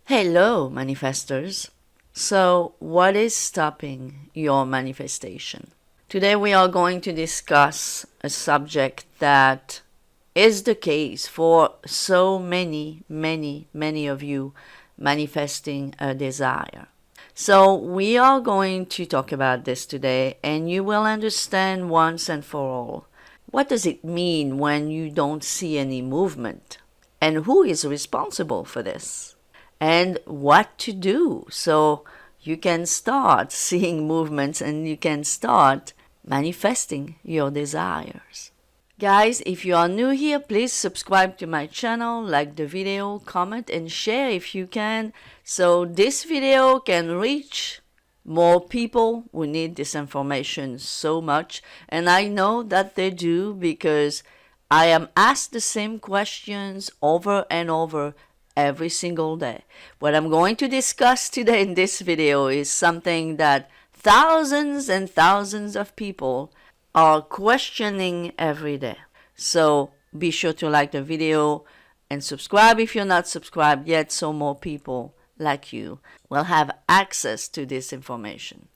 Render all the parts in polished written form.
Hello, manifestors. So, what is stopping your manifestation? Today, we are going to discuss a subject that is the case for so many of you manifesting a desire. So, we are going to talk about this today, and you will understand once and for all what does it mean when you don't see any movement, and who is responsible for this, and what to do so you can start seeing movements and you can start manifesting your desires. Guys, if you are new here, please subscribe to my channel, like the video, comment and share if you can, so this video can reach more people who need this information so much. And I know that they do, because I am asked the same questions over and over every single day. What I'm going to discuss today in this video is something that thousands and thousands of people are questioning every day. So be sure to like the video and subscribe if you're not subscribed yet, so more people like you will have access to this information.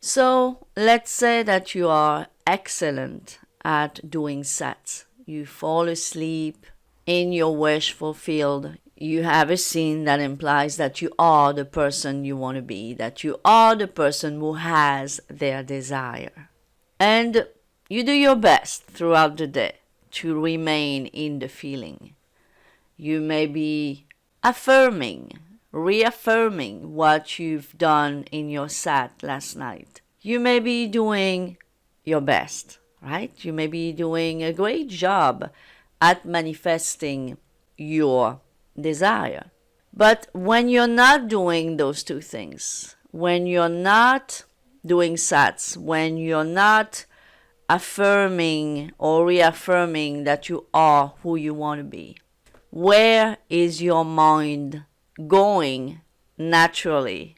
So let's say that you are excellent at doing sets. You fall asleep in your wish fulfilled. You have a scene that implies that you are the person you want to be, that you are the person who has their desire. And you do your best throughout the day to remain in the feeling. You may be reaffirming what you've done in your set last night. You may be doing your best, right? You may be doing a great job at manifesting your desire. But when you're not doing those two things, when you're not doing sets, when you're not affirming or reaffirming that you are who you want to be, where is your mind going naturally?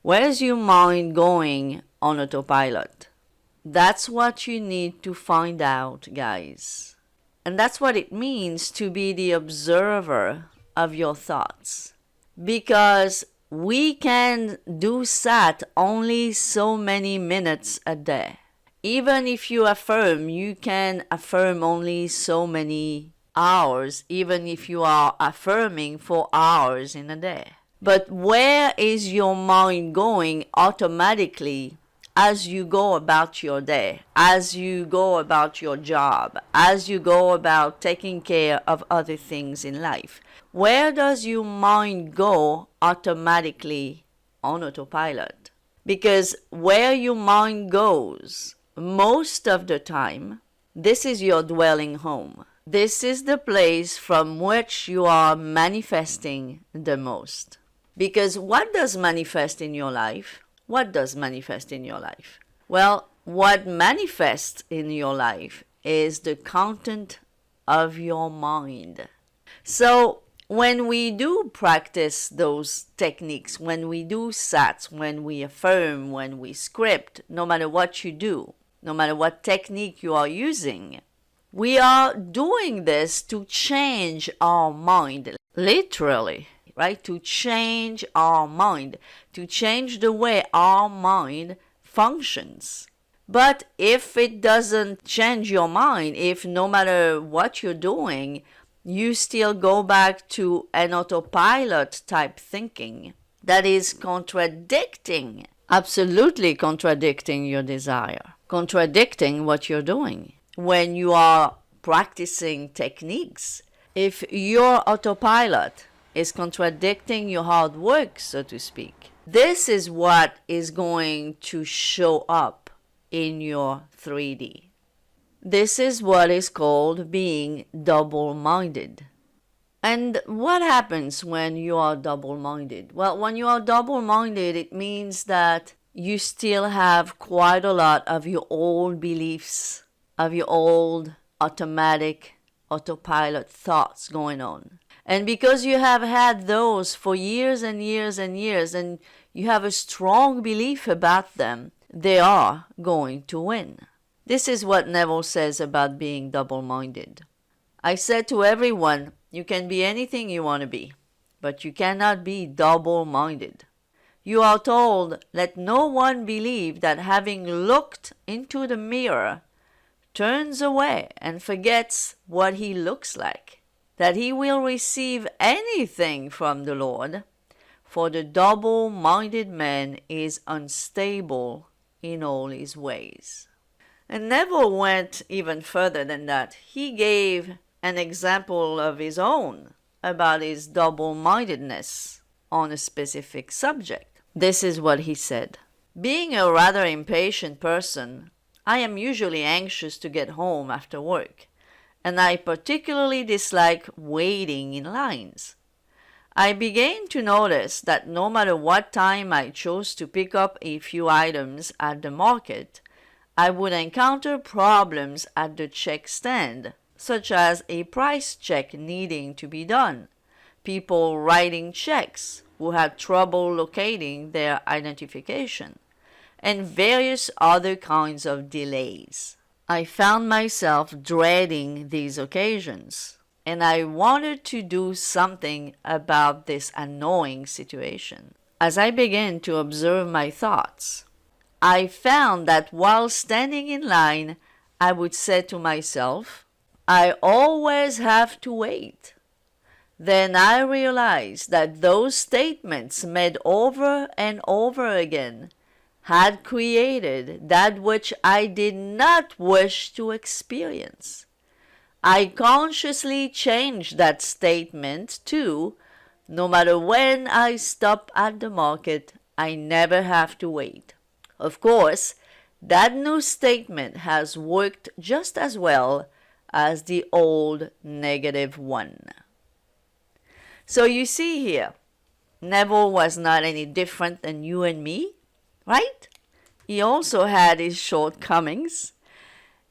Where is your mind going on autopilot? That's what you need to find out, guys. And that's what it means to be the observer of your thoughts. Because we can do sat only so many minutes a day. Even if you affirm, you can affirm only so many hours, even if you are affirming for hours in a day. But where is your mind going automatically as you go about your day, as you go about your job, as you go about taking care of other things in life? Where does your mind go automatically on autopilot? Because where your mind goes, most of the time, this is your dwelling home. This is the place from which you are manifesting the most. Because what does manifest in your life? What does manifest in your life? Well, what manifests in your life is the content of your mind. So when we do practice those techniques, when we do sats, when we affirm, when we script, no matter what you do, no matter what technique you are using, we are doing this to change our mind, literally, right? To change our mind, to change the way our mind functions. But if it doesn't change your mind, if no matter what you're doing, you still go back to an autopilot type thinking, that is contradicting, absolutely contradicting your desire, contradicting what you're doing. When you are practicing techniques, if your autopilot is contradicting your hard work, so to speak, this is what is going to show up in your 3D. This is what is called being double-minded. And what happens when you are double-minded? Well, when you are double-minded, it means that you still have quite a lot of your old beliefs, of your old automatic autopilot thoughts going on. And because you have had those for years and years and years, and you have a strong belief about them, they are going to win. This is what Neville says about being double-minded. I said to everyone, you can be anything you want to be, but you cannot be double-minded. You are told, let no one believe that having looked into the mirror turns away and forgets what he looks like, that he will receive anything from the Lord, for the double-minded man is unstable in all his ways. And Neville went even further than that. He gave an example of his own about his double-mindedness on a specific subject. This is what he said. Being a rather impatient person, I am usually anxious to get home after work, and I particularly dislike waiting in lines. I began to notice that no matter what time I chose to pick up a few items at the market, I would encounter problems at the check stand, such as a price check needing to be done, people writing checks who had trouble locating their identification, and various other kinds of delays. I found myself dreading these occasions, and I wanted to do something about this annoying situation. As I began to observe my thoughts, I found that while standing in line, I would say to myself, I always have to wait. Then I realized that those statements made over and over again had created that which I did not wish to experience. I consciously changed that statement to, no matter when I stop at the market, I never have to wait. Of course, that new statement has worked just as well as the old negative one. So you see here, Neville was not any different than you and me, right? He also had his shortcomings,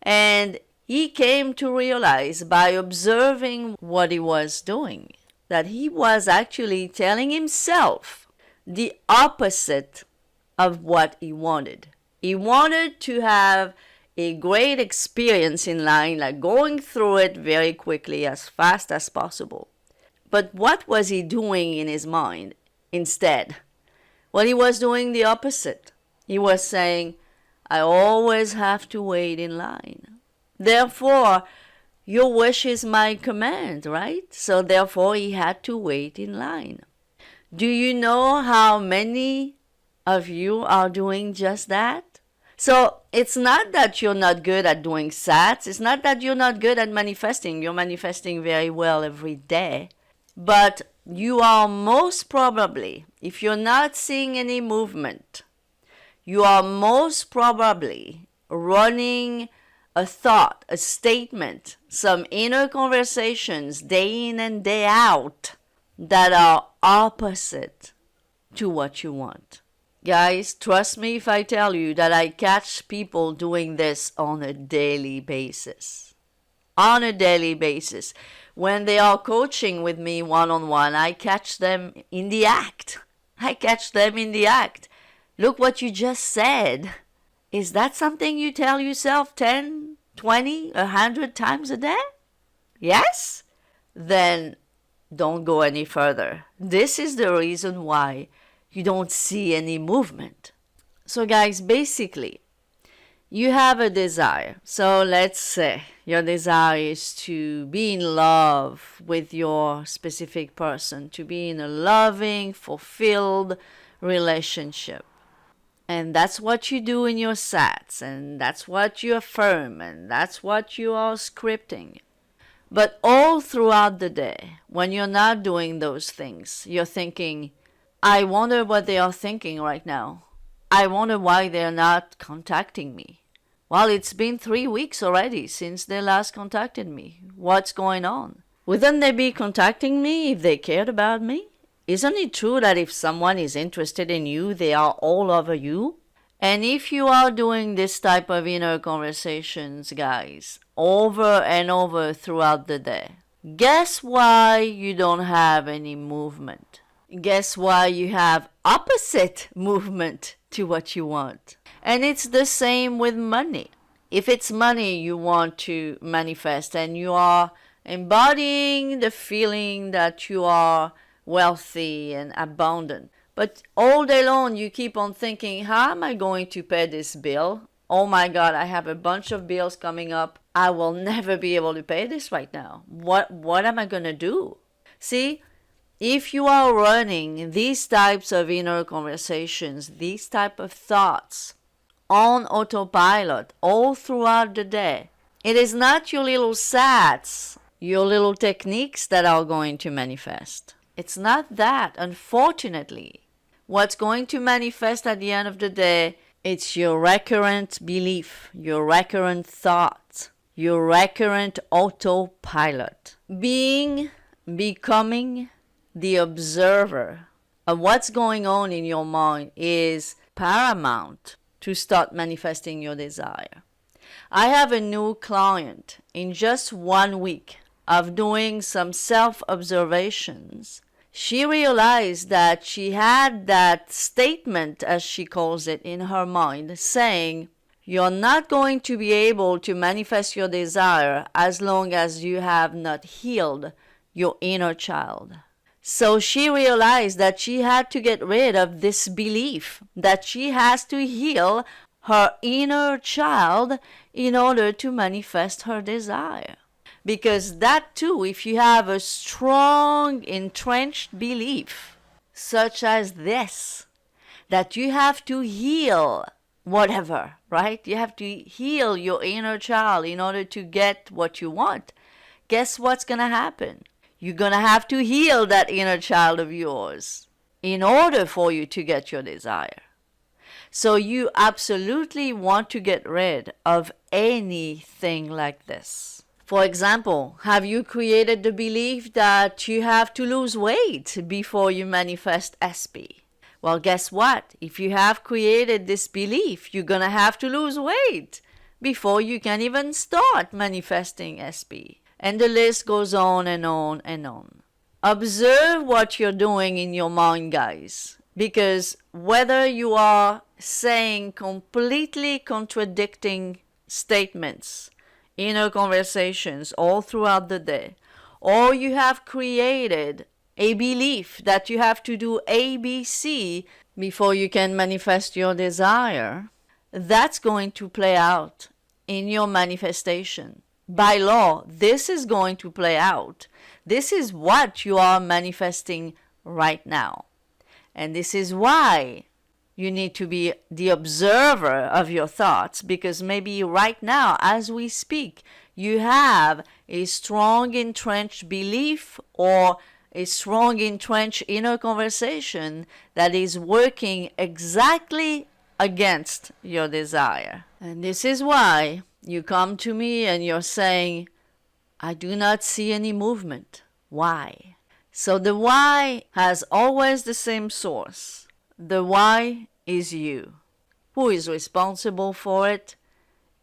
and he came to realize by observing what he was doing that he was actually telling himself the opposite of what he wanted. He wanted to have a great experience in line, like going through it very quickly, as fast as possible. But what was he doing in his mind instead? Well, he was doing the opposite. He was saying, I always have to wait in line. Therefore, your wish is my command, right? So therefore, he had to wait in line. Do you know how many of you are doing just that? So it's not that you're not good at doing SATs. It's not that you're not good at manifesting. You're manifesting very well every day. But you are most probably, if you're not seeing any movement, you are most probably running a thought, a statement, some inner conversations day in and day out that are opposite to what you want. Guys, trust me if I tell you that I catch people doing this on a daily basis. On a daily basis. When they are coaching with me one-on-one, I catch them in the act. Look what you just said. Is that something you tell yourself 10, 20, 100 times a day? Yes? Then don't go any further. This is the reason why you don't see any movement. So guys, basically, you have a desire. So let's say your desire is to be in love with your specific person, to be in a loving, fulfilled relationship. And that's what you do in your SATs, and that's what you affirm, and that's what you are scripting. But all throughout the day, when you're not doing those things, you're thinking, I wonder what they are thinking right now. I wonder why they're not contacting me. Well, it's been 3 weeks already since they last contacted me. What's going on? Wouldn't they be contacting me if they cared about me? Isn't it true that if someone is interested in you, they are all over you? And if you are doing this type of inner conversations, guys, over and over throughout the day, guess why you don't have any movement? Guess why you have opposite movement to what you want? And it's the same with money. If it's money you want to manifest and you are embodying the feeling that you are wealthy and abundant, but all day long you keep on thinking, how am I going to pay this bill? Oh my God, I have a bunch of bills coming up. I will never be able to pay this right now. What am I going to do? See, if you are running these types of inner conversations, these type of thoughts on autopilot all throughout the day, it is not your little sats, your little techniques that are going to manifest. It's not that, unfortunately. What's going to manifest at the end of the day, it's your recurrent belief, your recurrent thought, your recurrent autopilot. Becoming the observer of what's going on in your mind is paramount to start manifesting your desire. I have a new client. In just 1 week of doing some self-observations, she realized that she had that statement, as she calls it, in her mind, saying, you're not going to be able to manifest your desire as long as you have not healed your inner child. So she realized that she had to get rid of this belief that she has to heal her inner child in order to manifest her desire. Because that too, if you have a strong entrenched belief such as this, that you have to heal whatever, right? You have to heal your inner child in order to get what you want. Guess what's going to happen? You're going to have to heal that inner child of yours in order for you to get your desire. So you absolutely want to get rid of anything like this. For example, have you created the belief that you have to lose weight before you manifest SP? Well, guess what? If you have created this belief, you're going to have to lose weight before you can even start manifesting SP. And the list goes on and on and on. Observe what you're doing in your mind, guys. Because whether you are saying completely contradicting statements, inner conversations all throughout the day, or you have created a belief that you have to do ABC before you can manifest your desire, that's going to play out in your manifestation. By law, this is going to play out. This is what you are manifesting right now. And this is why you need to be the observer of your thoughts, because maybe right now, as we speak, you have a strong entrenched belief or a strong entrenched inner conversation that is working exactly against your desire. And this is why you come to me and you're saying, I do not see any movement. Why? So the why has always the same source. The why is you. Who is responsible for it?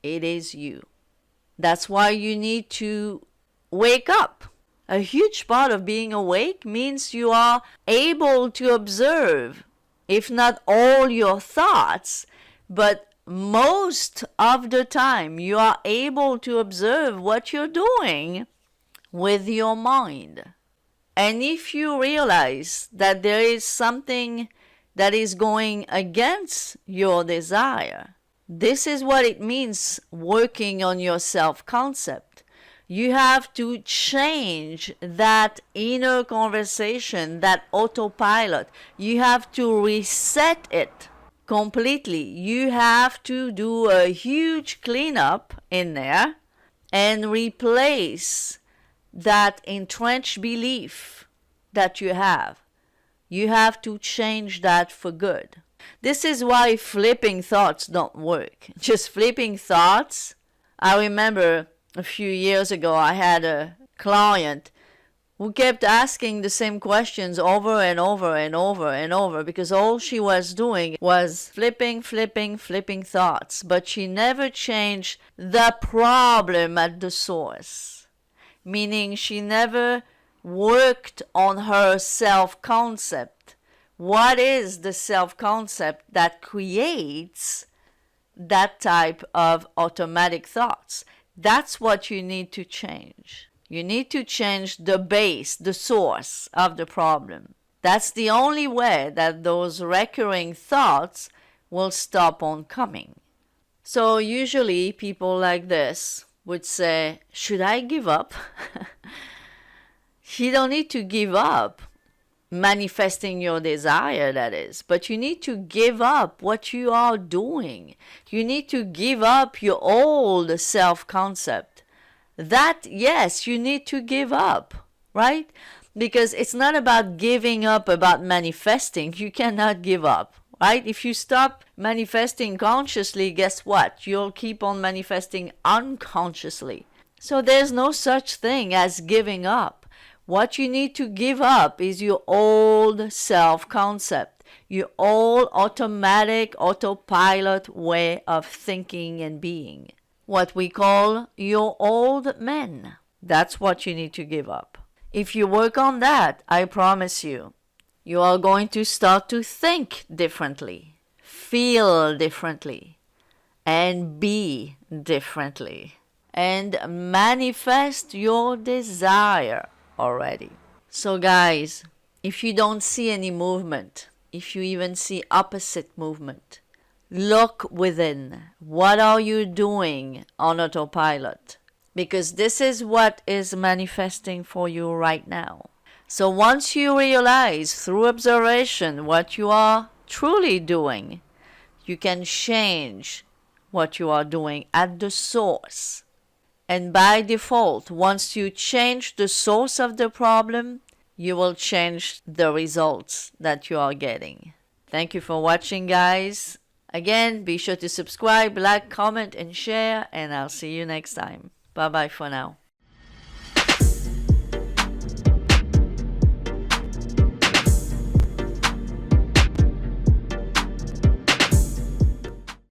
It is you. That's why you need to wake up. A huge part of being awake means you are able to observe, if not all your thoughts, but most of the time you are able to observe what you're doing with your mind. And if you realize that there is something that is going against your desire, this is what it means working on your self-concept. You have to change that inner conversation, that autopilot. You have to reset it completely. You have to do a huge cleanup in there and replace that entrenched belief that you have. You have to change that for good. This is why flipping thoughts don't work. Just flipping thoughts. I remember a few years ago I had a client who kept asking the same questions over and over and over and over, because all she was doing was flipping thoughts, but she never changed the problem at the source. Meaning she never worked on her self-concept. What is the self-concept that creates that type of automatic thoughts. That's what you need to change. You need to change the base, the source of the problem. That's the only way that those recurring thoughts will stop on coming. So usually people like this would say, should I give up? You don't need to give up manifesting your desire, that is, but you need to give up what you are doing. You need to give up your old self-concept. That, yes, you need to give up, right? Because it's not about giving up, about manifesting. You cannot give up, right? If you stop manifesting consciously, guess what? You'll keep on manifesting unconsciously. So there's no such thing as giving up. What you need to give up is your old self-concept, your old automatic, autopilot way of thinking and being. What we call your old men. That's what you need to give up. If you work on that, I promise you, you are going to start to think differently, feel differently, and be differently, and manifest your desire already. So guys, if you don't see any movement, if you even see opposite movement, look within. What are you doing on autopilot? Because this is what is manifesting for you right now. So once you realize through observation what you are truly doing, you can change what you are doing at the source. And by default, once you change the source of the problem, you will change the results that you are getting. Thank you for watching, guys. Again, be sure to subscribe, like, comment, and share, and I'll see you next time. Bye-bye for now.